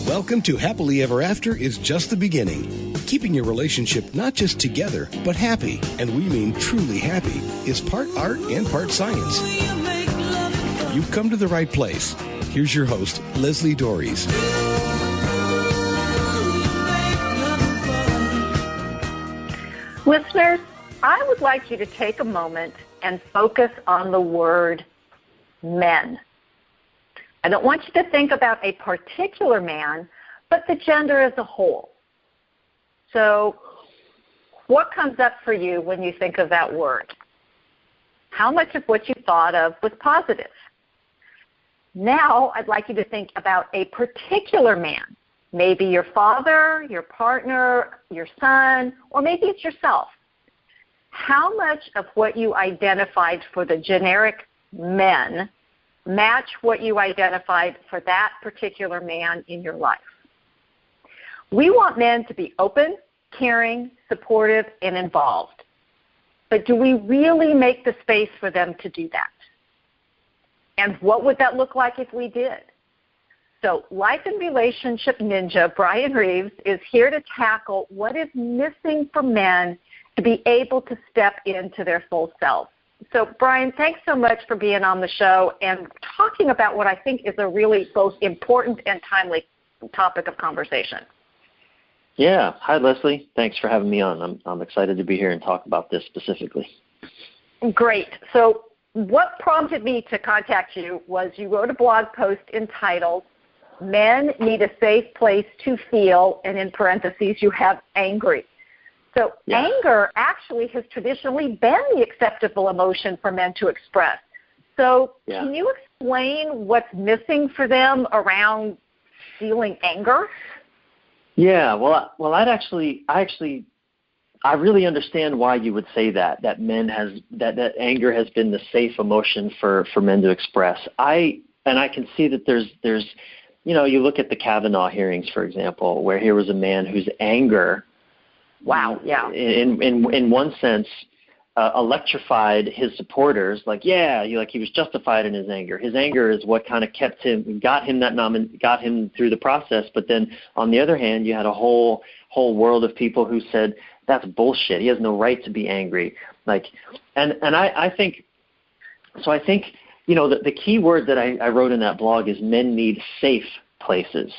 Welcome to Happily Ever After is just the beginning. Keeping your relationship not just together, but happy, and we mean truly happy, is part art and part science. You've come to the right place. Here's your host, Leslie Dories. Listeners, I would like you to take a moment and focus on the word men. I don't want you to think about a particular man, but the gender as a whole. So what comes up for you when you think of that word? How much of what you thought of was positive? Now I'd like you to think about a particular man, maybe your father, your partner, your son, or maybe it's yourself. How much of what you identified for the generic men match what you identified for that particular man in your life? We want men to be open, caring, supportive, and involved. But do we really make the space for them to do that? And what would that look like if we did? So Life and Relationship Ninja, Brian Reeves, is here to tackle what is missing for men to be able to step into their full selves. So, Brian, thanks so much for being on the show and talking about what I think is a really both important and timely topic of conversation. Yeah. Hi, Leslie. Thanks for having me on. I'm excited to be here and talk about this specifically. Great. So what prompted me to contact you was you wrote a blog post entitled, Men Need a Safe Place to Feel, and in parentheses, you have angry. So anger actually has traditionally been the acceptable emotion for men to express. So can you explain what's missing for them around feeling anger? Yeah, well, I really understand why you would say that that anger has been the safe emotion for men to express. I can see that there's you look at the Kavanaugh hearings, for example, where here was a man whose anger, in one sense, electrified his supporters. He was justified in his anger. His anger is what kind of got him through the process. But then, on the other hand, you had a whole world of people who said that's bullshit. He has no right to be angry. I think the key word that I wrote in that blog is men need safe places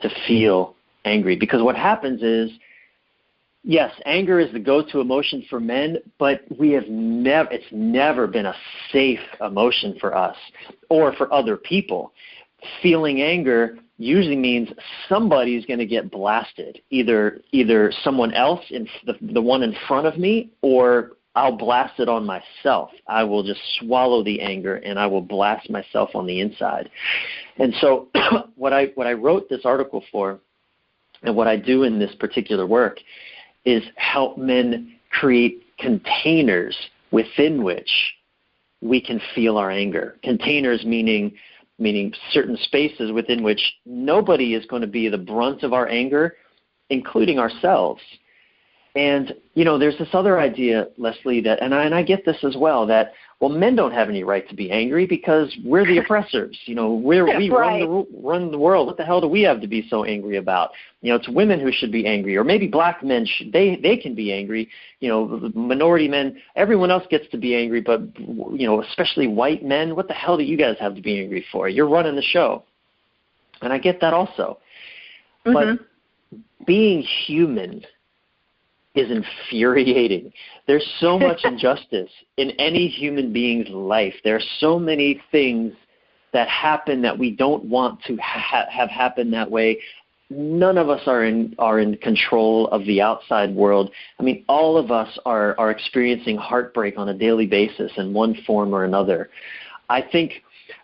to feel angry, because what happens is, yes, anger is the go-to emotion for men, but it's never been a safe emotion for us or for other people. Feeling anger usually means somebody's going to get blasted, either someone else, the one in front of me, or I'll blast it on myself. I will just swallow the anger and I will blast myself on the inside. And so what I wrote this article for, and what I do in this particular work, is help men create containers within which we can feel our anger. Containers meaning certain spaces within which nobody is going to be the brunt of our anger, including ourselves. And, there's this other idea, Leslie, that, and I get this as well, that, men don't have any right to be angry because we're the oppressors. We run the world. What the hell do we have to be so angry about? It's women who should be angry, or maybe black men, they can be angry. Minority men, everyone else gets to be angry, but, especially white men, what the hell do you guys have to be angry for? You're running the show. And I get that also. Mm-hmm. But being human is infuriating. There's so much injustice in any human being's life. There are so many things that happen that we don't want to have happen that way. None of us are in control of the outside world. I mean, all of us are experiencing heartbreak on a daily basis in one form or another. I think,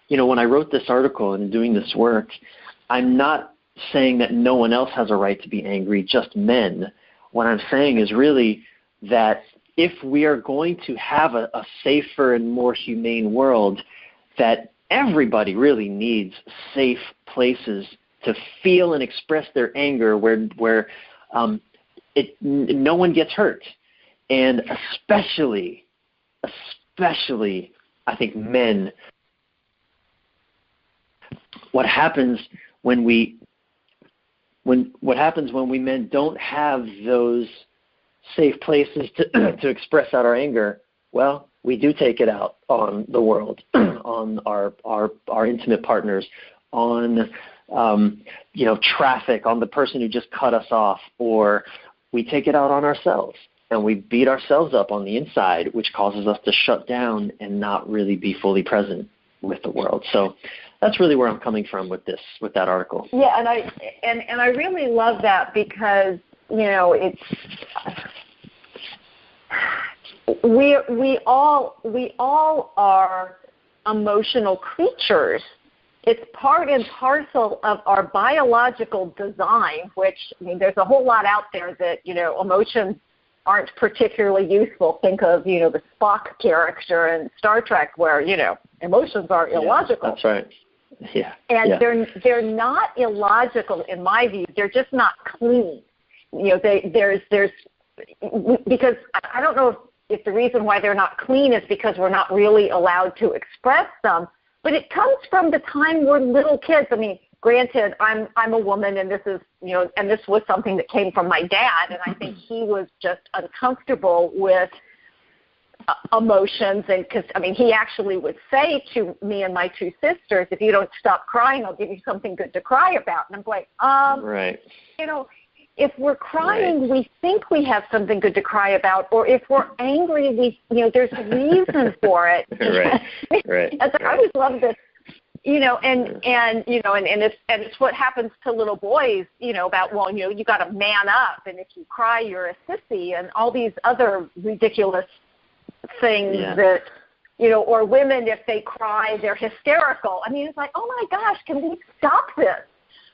when I wrote this article and doing this work, I'm not saying that no one else has a right to be angry, just men. What I'm saying is really that if we are going to have a safer and more humane world, that everybody really needs safe places to feel and express their anger where no one gets hurt. And especially, I think men, what happens when we what happens when we men don't have those safe places to express out our anger, well, we do take it out on the world, on our intimate partners, on traffic, on the person who just cut us off, or we take it out on ourselves and we beat ourselves up on the inside, which causes us to shut down and not really be fully present with the world. So that's really where I'm coming from with that article. Yeah, and I really love that because it's we all are emotional creatures. It's part and parcel of our biological design, which, there's a whole lot out there that, emotions aren't particularly useful. Think of, the Spock character in Star Trek where, emotions are illogical. Yeah, that's right. Yeah. And they're not illogical in my view. They're just not clean. There's because I don't know if the reason why they're not clean is because we're not really allowed to express them. But it comes from the time we're little kids. I mean, granted, I'm a woman, and this is, and this was something that came from my dad, and I think he was just uncomfortable with emotions, and because, he actually would say to me and my two sisters, if you don't stop crying, I'll give you something good to cry about. And I'm like, right. If we're crying, we think we have something good to cry about, or if we're angry, there's a reason for it. Right. I always love this, and it's what happens to little boys, about, you got to man up, and if you cry, you're a sissy, and all these other ridiculous things that, or women, if they cry, they're hysterical. It's like, oh my gosh, can we stop this?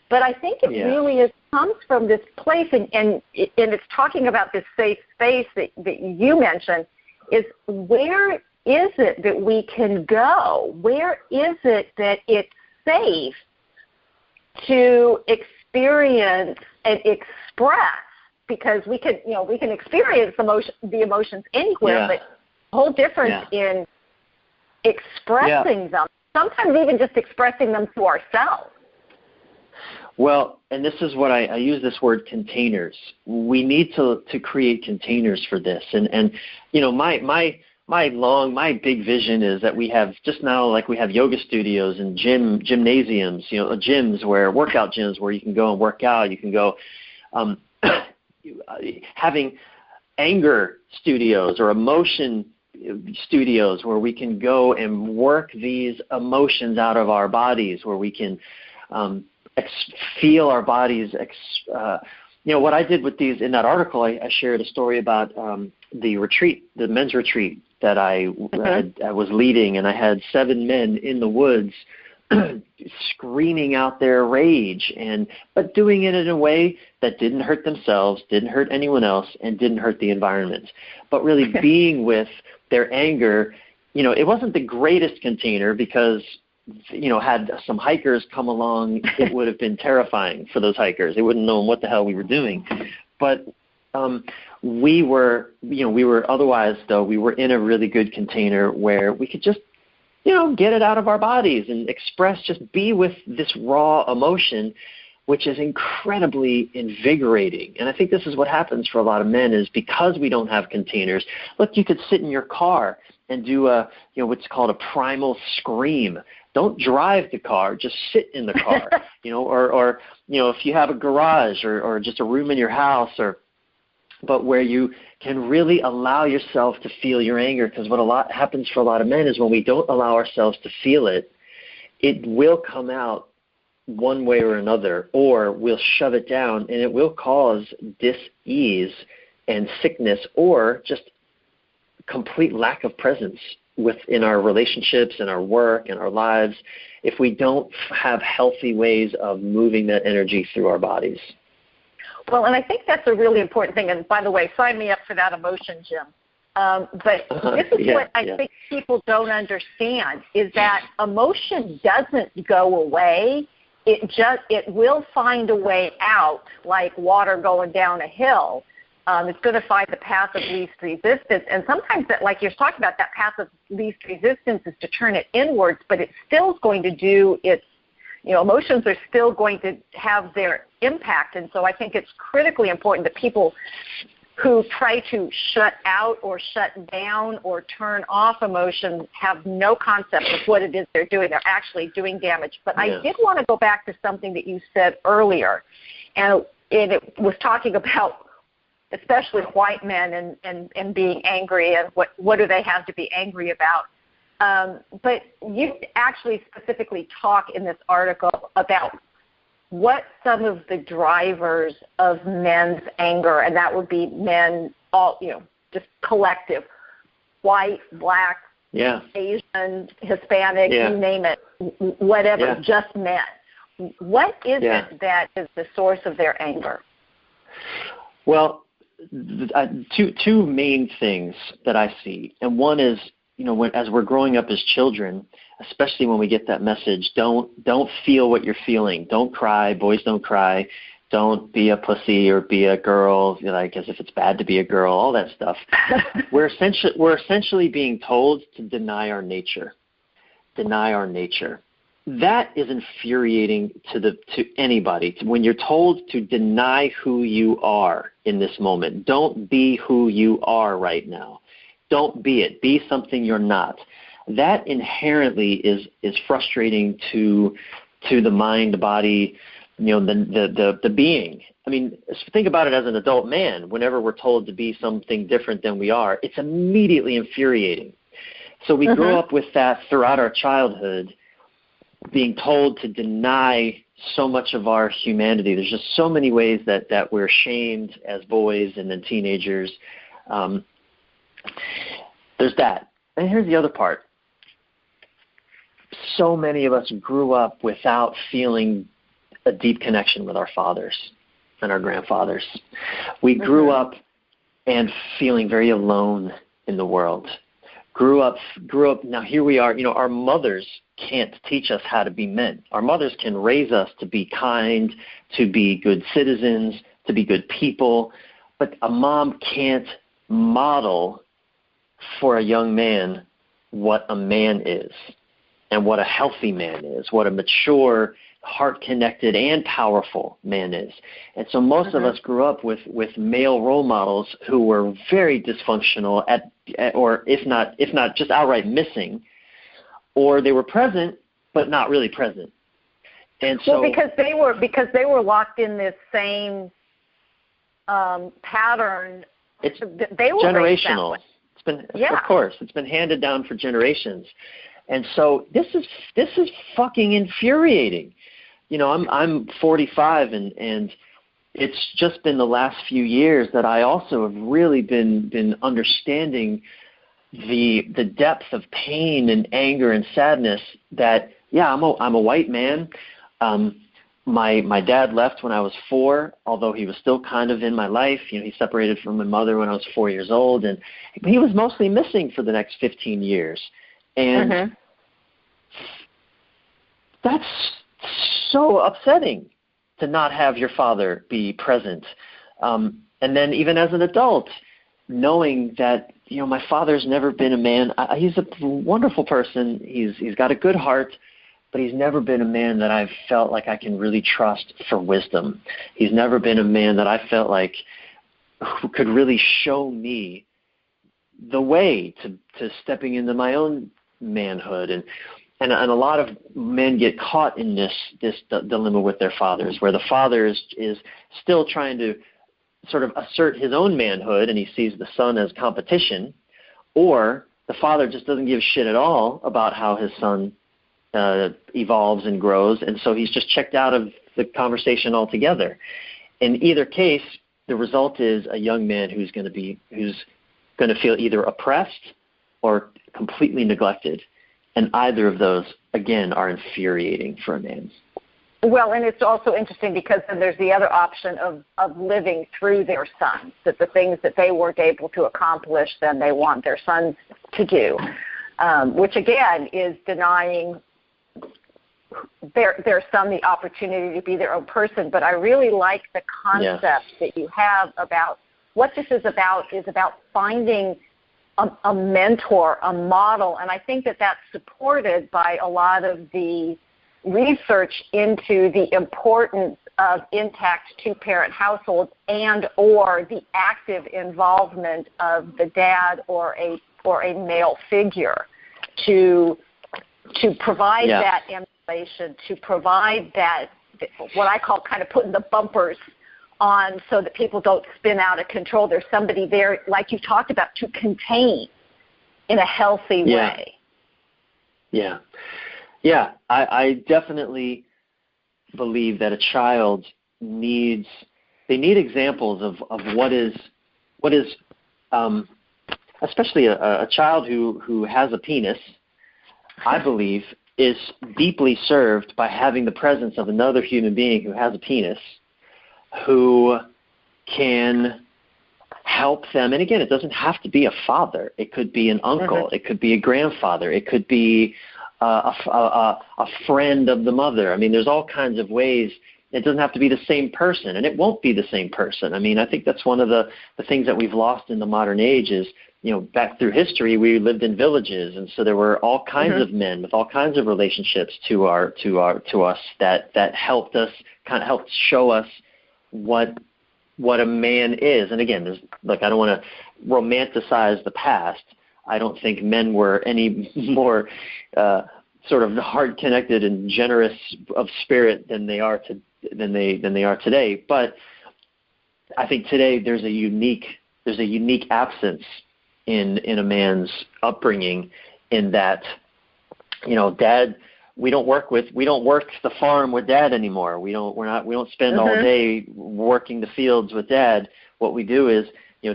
But I think it really comes from this place, and it's talking about this safe space that you mentioned, is where is it that we can go? Where is it that it's safe to experience and express? Because we can experience the emotions anywhere, but a whole difference in expressing them. Sometimes even just expressing them to ourselves. Well, and this is what I use this word containers. We need to create containers for this. And my big vision is that we have just now, like we have yoga studios and gymnasiums, gyms workout gyms where you can go and work out. You can go having anger studios or emotion studios where we can go and work these emotions out of our bodies, where we can feel our bodies. What I did with these in that article, I shared a story about the retreat, the men's retreat that I was leading, and I had 7 men in the woods screaming out their rage, but doing it in a way that didn't hurt themselves, didn't hurt anyone else, and didn't hurt the environment, but really being with their anger. It wasn't the greatest container because had some hikers come along, it would have been terrifying for those hikers. They wouldn't know what the hell we were doing. But we were otherwise, though, we were in a really good container where we could just, get it out of our bodies and express, just be with this raw emotion, which is incredibly invigorating. And I think this is what happens for a lot of men, is because we don't have containers. Look, you could sit in your car and do what's called a primal scream. Don't drive the car, just sit in the car, or if you have a garage or just a room in your house, but where you can really allow yourself to feel your anger. Because what happens for a lot of men is when we don't allow ourselves to feel it, it will come out one way or another, or we'll shove it down, and it will cause dis-ease and sickness, or just complete lack of presence within our relationships and our work and our lives, if we don't have healthy ways of moving that energy through our bodies. Well, and I think that's a really important thing. And by the way, sign me up for that emotion, Jim. But this is what I think people don't understand, is that emotion doesn't go away. It will find a way out, like water going down a hill. It's going to find the path of least resistance. And sometimes, like you're talking about, that path of least resistance is to turn it inwards, but it's still going to do its emotions are still going to have their impact. And so I think it's critically important that people who try to shut out or shut down or turn off emotions have no concept of what it is they're doing. They're actually doing damage. But I did want to go back to something that you said earlier, and it was talking about especially white men and being angry and what do they have to be angry about. But you actually specifically talk in this article about what some of the drivers of men's anger, and that would be men, all, just collective, white, black, Asian, Hispanic, you name it, whatever, just men. What is it that is the source of their anger? Well, two main things that I see, and one is, as we're growing up as children, especially when we get that message, don't feel what you're feeling. Don't cry. Boys don't cry. Don't be a pussy or be a girl, like as if it's bad to be a girl, all that stuff. We're essentially being told to deny our nature. Deny our nature. That is infuriating to anybody. When you're told to deny who you are in this moment, don't be who you are right now. Don't be it. Be something you're not. That inherently is frustrating to the mind, the body, the being. I mean, think about it as an adult man. Whenever we're told to be something different than we are, it's immediately infuriating. So we grow up with that throughout our childhood, being told to deny so much of our humanity. There's just so many ways that we're shamed as boys and then teenagers. There's that. And here's the other part. So many of us grew up without feeling a deep connection with our fathers and our grandfathers. We grew up and feeling very alone in the world. Grew up. Now here we are. Our mothers can't teach us how to be men. Our mothers can raise us to be kind, to be good citizens, to be good people. But a mom can't model for a young man what a man is and what a healthy man is, what a mature, heart-connected, and powerful man is. And so most of us grew up with male role models who were very dysfunctional or if not just outright missing, or they were present but not really present. And so because they were locked in this same pattern. They were generational. Of course, it's been handed down for generations. And so this is fucking infuriating. I'm 45 and it's just been the last few years that I also have really been understanding the depth of pain and anger and sadness that, I'm a white man. My dad left when I was 4, although he was still kind of in my life. He separated from my mother when I was 4 years old, and he was mostly missing for the next 15 years. And that's so upsetting to not have your father be present. And then even as an adult, knowing that, my father's never been a man. He's a wonderful person. He's got a good heart. But he's never been a man that I've felt like I can really trust for wisdom. He's never been a man that I felt like who could really show me the way to stepping into my own manhood. And a lot of men get caught in this dilemma with their fathers, where the father is still trying to sort of assert his own manhood, and he sees the son as competition, or the father just doesn't give a shit at all about how his son evolves and grows, and so he's just checked out of the conversation altogether. In either case, the result is a young man who's going to feel either oppressed or completely neglected, and either of those, again, are infuriating for a man. Well, and it's also interesting because then there's the other option of living through their sons, that the things that they weren't able to accomplish, then they want their sons to do, which again is denying their son the opportunity to be their own person. But I really like the concept that you have about what this is about finding a mentor, a model, and I think that that's supported by a lot of the research into the importance of intact two-parent households and or the active involvement of the dad or a male figure to provide that emulation, to provide that, what I call kind of putting the bumpers on so that people don't spin out of control. There's somebody there, like you talked about, to contain in a healthy way. Yeah. I definitely believe that a child needs examples of what is especially a child who has a penis, I believe, is deeply served by having the presence of another human being who has a penis, who can help them. And again, it doesn't have to be a father. It could be an uncle. It could be a grandfather. It could be a friend of the mother. I mean, there's all kinds of ways. It doesn't have to be the same person, and it won't be the same person. I mean, I think that's one of the things that we've lost in the modern age is, back through history, we lived in villages, and so there were all kinds of men with all kinds of relationships to us that helped us, kind of helped show us what a man is. And again, I don't want to romanticize the past. I don't think men were any more sort of hard connected and generous of spirit than they are today. But I think today there's a unique absence in a man's upbringing, in that, dad, we don't work the farm with dad anymore. We don't spend all day working the fields with dad. What we do is,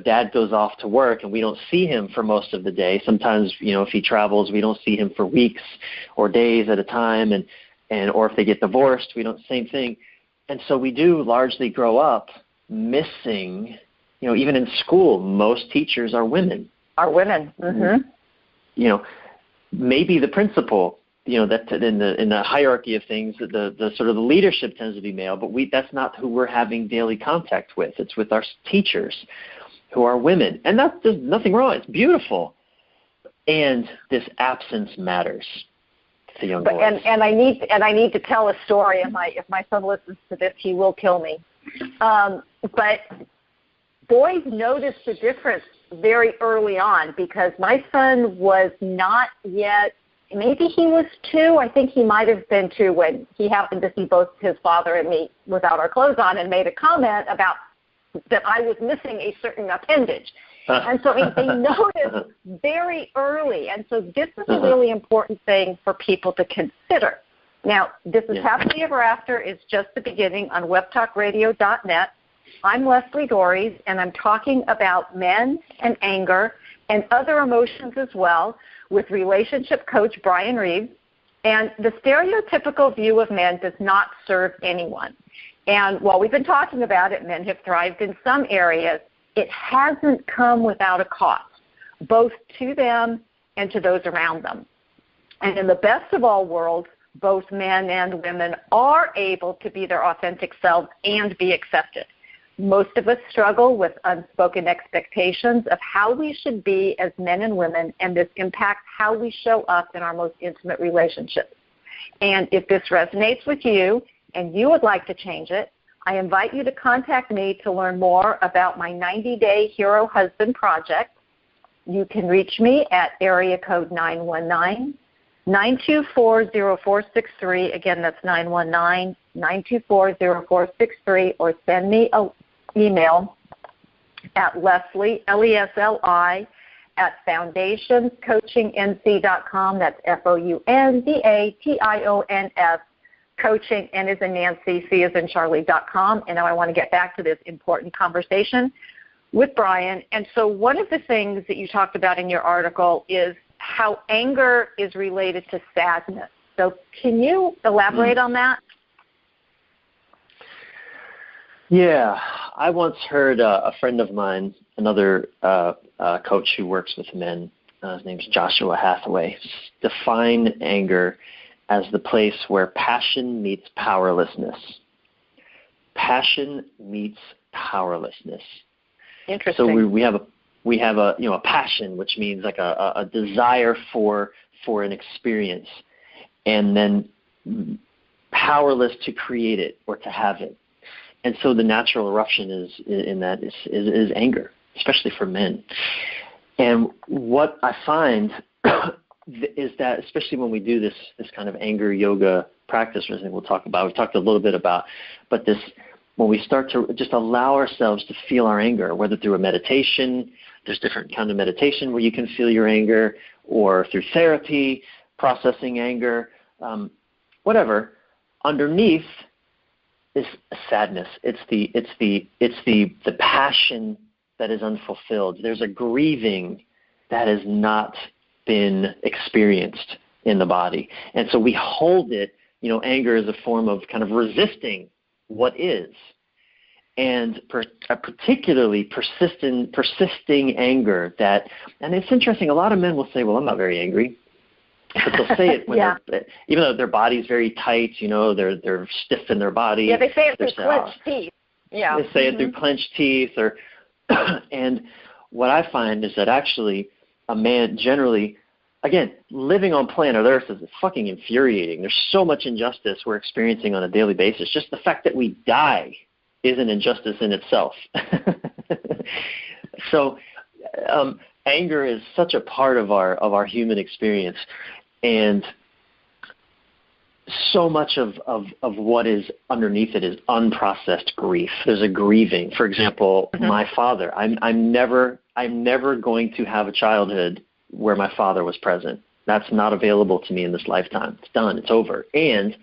dad goes off to work and we don't see him for most of the day. Sometimes, if he travels, we don't see him for weeks or days at a time, or if they get divorced, we don't, same thing. And so we do largely grow up missing, even in school, most teachers are women. Maybe the principal, that in the hierarchy of things, the sort of the leadership tends to be male, but that's not who we're having daily contact with. It's with our teachers, who are women, and there's nothing wrong. It's beautiful, and this absence matters to young boys. And I need to tell a story. And if my son listens to this, he will kill me. But boys notice the difference very early on, because my son was not yet. Maybe he was 2. I think he might have been 2 when he happened to see both his father and me without our clothes on, and made a comment about that I was missing a certain appendage. And so they noticed very early. And so this is a really important thing for people to consider. Now, this is Happily Ever After. It's just the beginning on webtalkradio.net. I'm Leslie Dories, and I'm talking about men and anger and other emotions as well with relationship coach Brian Reeves. And the stereotypical view of men does not serve anyone. And while we've been talking about it, men have thrived in some areas, it hasn't come without a cost, both to them and to those around them. And in the best of all worlds, both men and women are able to be their authentic selves and be accepted. Most of us struggle with unspoken expectations of how we should be as men and women, and this impacts how we show up in our most intimate relationships. And if this resonates with you and you would like to change it, I invite you to contact me to learn more about my 90-day Hero Husband project. You can reach me at area code 919-924-0463. Again, that's 919-924-0463, or send me an email at Leslie, Lesli, at foundationscoachingnc.com. That's FOUNDATIONS, coaching, N as in Nancy, C as in Charlie.com. And now I want to get back to this important conversation with Brian. And so one of the things that you talked about in your article is how anger is related to sadness. So can you elaborate on that? Yeah, I once heard a friend of mine, another coach who works with men, his name's Joshua Hathaway, define anger as the place where passion meets powerlessness. Passion meets powerlessness. Interesting. So we have a passion, which means like a desire for an experience, and then powerless to create it or to have it. And so the natural eruption is anger, especially for men. And what I find is that, especially when we do this kind of anger yoga practice, which I think we've talked a little bit about, but this, when we start to just allow ourselves to feel our anger, whether through a meditation, there's different kind of meditation where you can feel your anger, or through therapy, processing anger, whatever, underneath is sadness. It's the passion that is unfulfilled. There's a grieving that has not been experienced in the body. And so we hold it, anger is a form of kind of resisting what is. And a particularly persisting anger and it's interesting, a lot of men will say, well, I'm not very angry. But they'll say it when they're, even though their body's very tight, they're stiff in their body. Yeah, they say it through clenched teeth. Yeah. They say it through clenched teeth. And what I find is that actually a man generally, again, living on planet Earth is fucking infuriating. There's so much injustice we're experiencing on a daily basis. Just the fact that we die is an injustice in itself. So anger is such a part of our human experience, and so much of what is underneath it is unprocessed grief. There's a grieving. For example, my father. I'm never going to have a childhood where my father was present. That's not available to me in this lifetime. It's done. It's over. And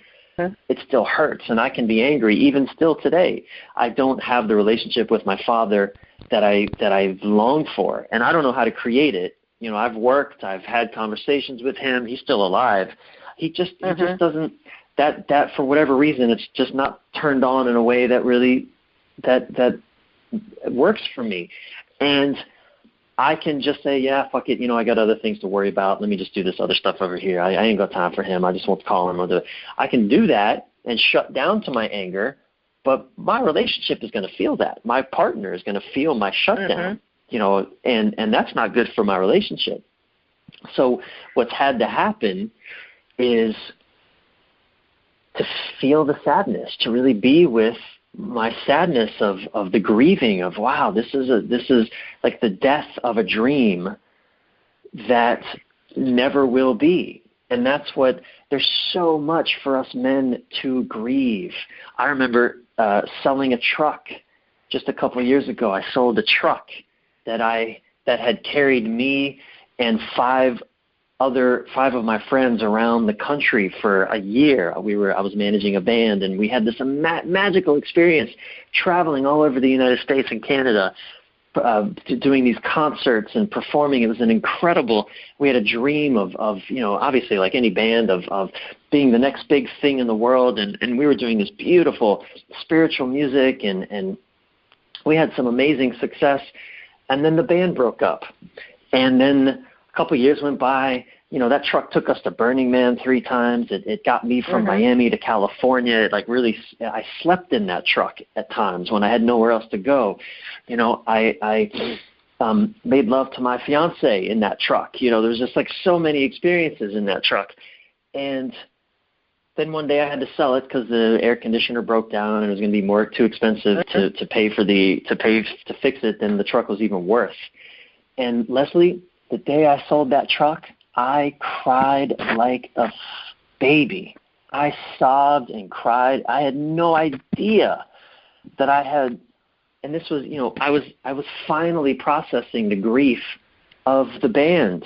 it still hurts, and I can be angry even still today. I don't have the relationship with my father that I long for, and I don't know how to create it. I've worked, I've had conversations with him. He's still alive. He just doesn't, that for whatever reason, it's just not turned on in a way that really that works for me. And I can just say, yeah, fuck it, I got other things to worry about. Let me just do this other stuff over here. I ain't got time for him. I just won't call him. I can do that and shut down to my anger, but my relationship is going to feel that. My partner is going to feel my shutdown, and that's not good for my relationship. So what's had to happen is to feel the sadness, to really be with my sadness of the grieving of, wow, this is like the death of a dream that never will be. And that's what, there's so much for us men to grieve. I remember selling a truck just a couple of years ago. I sold a truck that had carried me and five of my friends around the country for a year. I was managing a band, and we had this magical experience traveling all over the United States and Canada, doing these concerts and performing. It was an incredible, we had a dream of obviously like any band of being the next big thing in the world. And we were doing this beautiful spiritual music, and we had some amazing success. And then the band broke up. And then a couple of years went by. That truck took us to Burning Man 3 times. It got me from Miami to California. I slept in that truck at times when I had nowhere else to go. I made love to my fiance in that truck. There's just like so many experiences in that truck. And then one day I had to sell it because the air conditioner broke down, and it was going to be too expensive to pay to fix it than the truck was even worth. And Leslie, the day I sold that truck, I cried like a baby. I sobbed and cried. I had no idea that I had, and this was, I was finally processing the grief of the band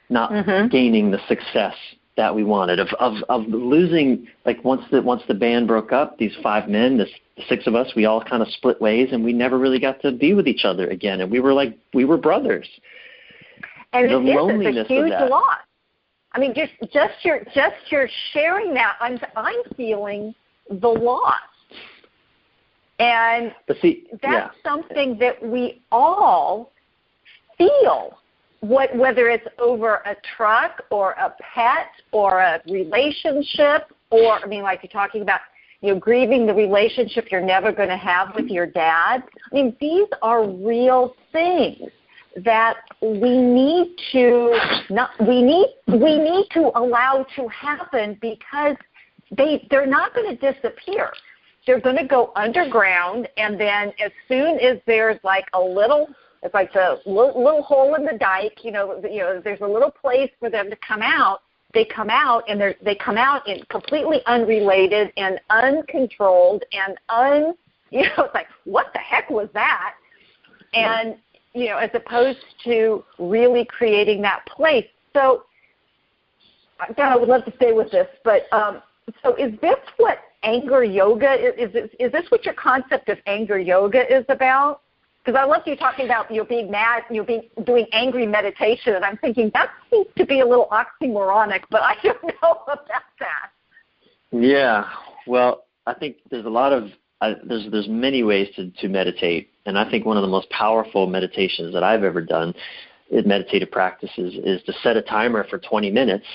not gaining the success that we wanted, of losing, like once the band broke up, these 5 men, the 6 of us, we all kind of split ways, and we never really got to be with each other again, and we were brothers. And it's a huge loss. I mean, just your sharing that, I'm feeling the loss, and that's something that we all feel. Whether it's over a truck or a pet or a relationship, or like you're talking about, grieving the relationship you're never going to have with your dad. I mean, these are real things that we need to allow to happen, because they're not going to disappear. They're going to go underground, and then as soon as there's like a little, it's like the little hole in the dike, there's a little place for them to come out. They come out, and they come out in completely unrelated and uncontrolled and it's like, what the heck was that? And as opposed to really creating that place. So, God, I would love to stay with this, but so is this what anger yoga is? Is this what your concept of anger yoga is about? Because I love you talking about being mad, doing angry meditation, and I'm thinking that seems to be a little oxymoronic, but I don't know about that. Yeah, well, I think there's a lot of there's many ways to meditate, and I think one of the most powerful meditations that I've ever done in meditative practices is to set a timer for 20 minutes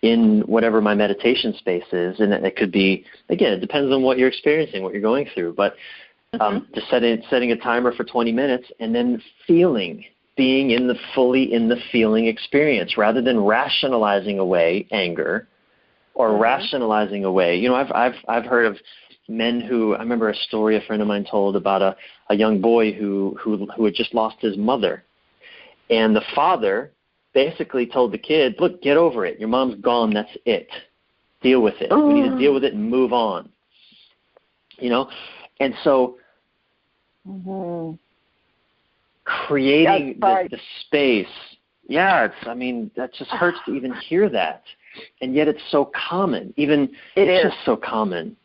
in whatever my meditation space is, and it could be, again, it depends on what you're experiencing, what you're going through, but just setting a timer for 20 minutes and then being fully in the feeling experience rather than rationalizing away anger or rationalizing away. I've heard of men who, I remember a story a friend of mine told about a young boy who had just lost his mother, and the father basically told the kid, look, get over it. Your mom's gone. That's it. Deal with it. We need to deal with it and move on. And so creating the space, that just hurts to even hear that. And yet it's so common. It's just so common.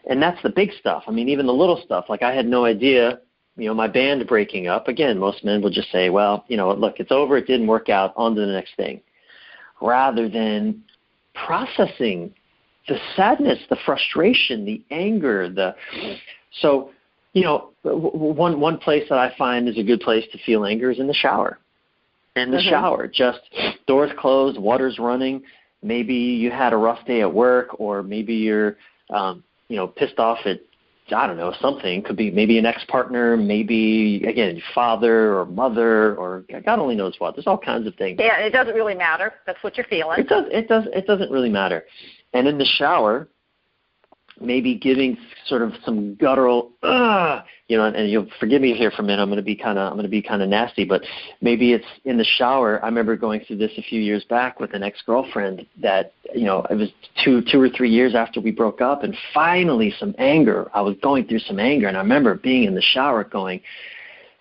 And that's the big stuff. Even the little stuff. Like I had no idea, my band breaking up. Again, most men will just say, well, look, it's over. It didn't work out. On to the next thing. Rather than processing the sadness, the frustration, the anger. One place that I find is a good place to feel anger is in the shower. In the shower, just doors closed, water's running. Maybe you had a rough day at work, or maybe you're, pissed off at, I don't know, something. Could be maybe an ex-partner, maybe, again, father or mother, or God only knows what. There's all kinds of things. Yeah, it doesn't really matter. That's what you're feeling. It doesn't really matter. And in the shower, maybe giving sort of some guttural, and you'll forgive me here for a minute. I'm going to be kind of nasty, but maybe it's in the shower. I remember going through this a few years back with an ex-girlfriend that, it was two or 3 years after we broke up, and finally some anger. I was going through some anger, and I remember being in the shower going,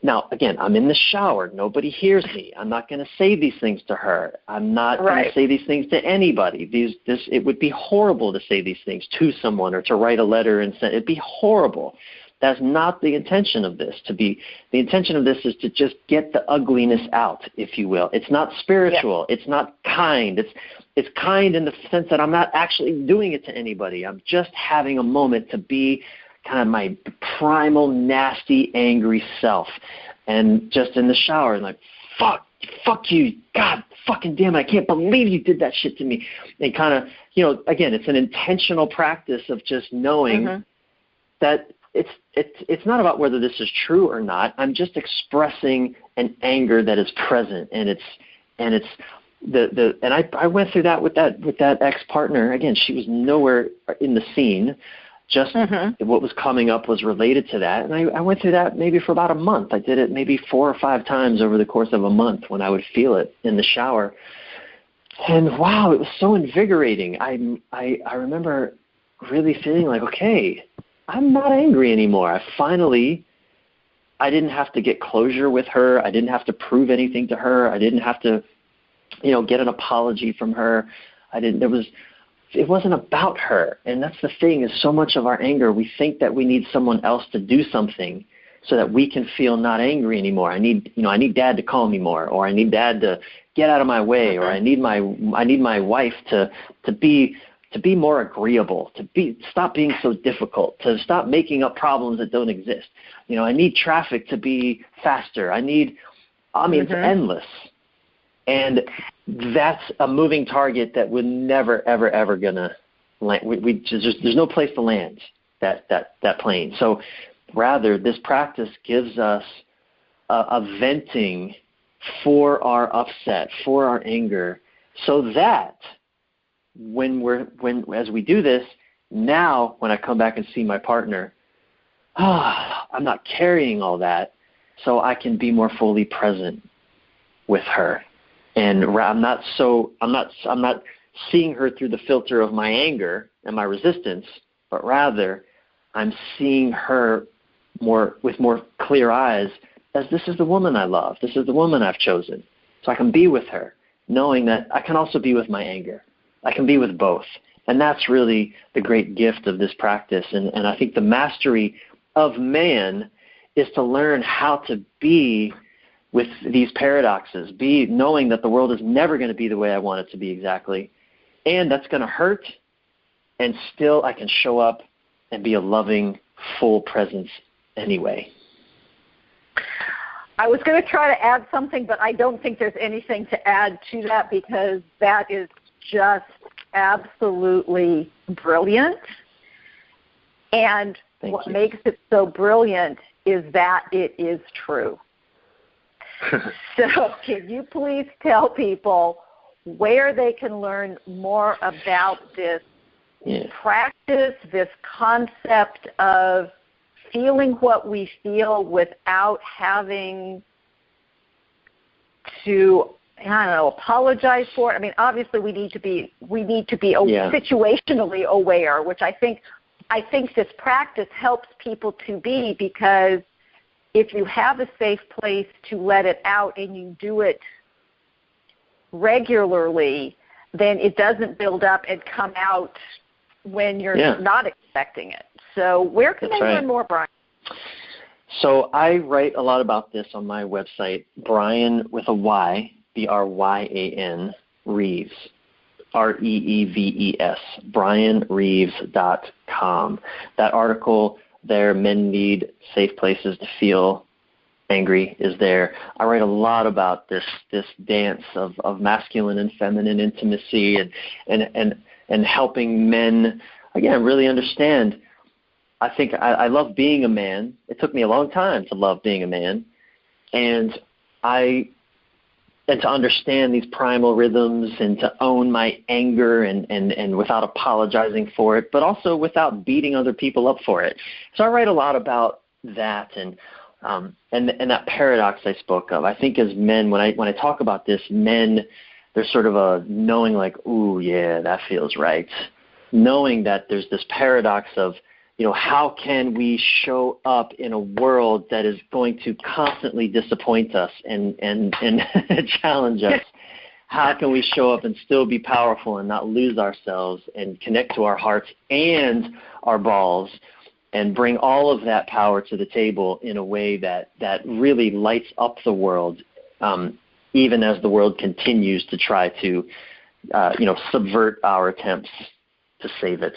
now, again, I'm in the shower. Nobody hears me. I'm not going to say these things to her. I'm not going to say these things to anybody. It would be horrible to say these things to someone or to write a letter and send. It'd be horrible. That's not the intention of this. The intention of this is to just get the ugliness out, if you will. It's not spiritual. Yeah. It's not kind. It's kind in the sense that I'm not actually doing it to anybody. I'm just having a moment to be kind of my primal, nasty, angry self. And just in the shower, like, fuck you, God, fucking damn it, I can't believe you did that shit to me. And kind of, again, it's an intentional practice of just knowing that it's not about whether this is true or not. I'm just expressing an anger that is present, and I went through that with that ex-partner. Again, she was nowhere in the scene. Just what was coming up was related to that. And I went through that maybe for about a month. I did it maybe 4 or 5 times over the course of a month when I would feel it in the shower. And wow, it was so invigorating. I remember really feeling like, okay, I'm not angry anymore. I didn't have to get closure with her. I didn't have to prove anything to her. I didn't have to, get an apology from her. It wasn't about her. And that's the thing, is so much of our anger, we think that we need someone else to do something so that we can feel not angry anymore. I need dad to call me more, or I need dad to get out of my way, or I need my wife to be more agreeable, to stop being so difficult, to stop making up problems that don't exist. I need traffic to be faster. It's endless. And that's a moving target that we're never, ever, ever gonna land. There's no place to land that plane. So rather, this practice gives us a venting for our upset, for our anger, so that as we do this, Now, when I come back and see my partner, I'm not carrying all that, so I can be more fully present with her. And I'm not seeing her through the filter of my anger and my resistance, but rather I'm seeing her with more clear eyes as this is the woman I love. This is the woman I've chosen. So I can be with her, knowing that I can also be with my anger. I can be with both. And that's really the great gift of this practice. And I think the mastery of man is to learn how to be with these paradoxes, knowing that the world is never going to be the way I want it to be exactly. And that's going to hurt, and still I can show up and be a loving, full presence anyway. I was going to try to add something, but I don't think there's anything to add to that, because that is just absolutely brilliant. And what makes it so brilliant is that it is true. So can you please tell people where they can learn more about this practice, this concept of feeling what we feel without having to, apologize for it? I mean, obviously we need to be situationally aware, which I think this practice helps people to be, because if you have a safe place to let it out and you do it regularly, then it doesn't build up and come out when you're not expecting it. So where can they learn more, Brian? So I write a lot about this on my website, Brian with a Y, Bryan, Reeves, Reeves, BrianReeves.com. That article there, Men Need Safe Places to Feel Angry, is there. I write a lot about this dance of masculine and feminine intimacy and helping men, again, really understand. I think I love being a man. It took me a long time to love being a man, and to understand these primal rhythms and to own my anger and without apologizing for it, but also without beating other people up for it. So I write a lot about that and that paradox I spoke of. I think as men, when I talk about this, men, there's sort of a knowing like, ooh, yeah, that feels right. Knowing that there's this paradox of, how can we show up in a world that is going to constantly disappoint us and challenge us? How can we show up and still be powerful and not lose ourselves and connect to our hearts and our balls and bring all of that power to the table in a way that really lights up the world, even as the world continues to try to, subvert our attempts to save it.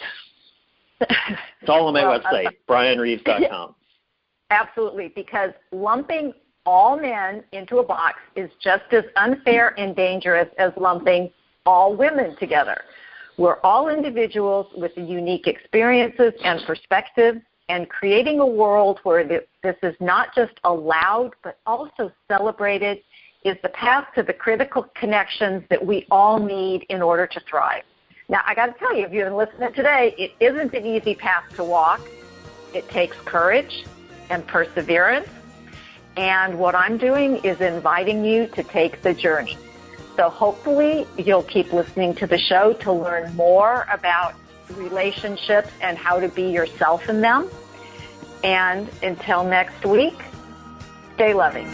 It's all on my website, BrianReeves.com. Absolutely, because lumping all men into a box is just as unfair and dangerous as lumping all women together. We're all individuals with unique experiences and perspectives, and creating a world where this is not just allowed but also celebrated is the path to the critical connections that we all need in order to thrive. Now, I got to tell you, if you've been listening today, it isn't an easy path to walk. It takes courage and perseverance. And what I'm doing is inviting you to take the journey. So hopefully you'll keep listening to the show to learn more about relationships and how to be yourself in them. And until next week, stay loving.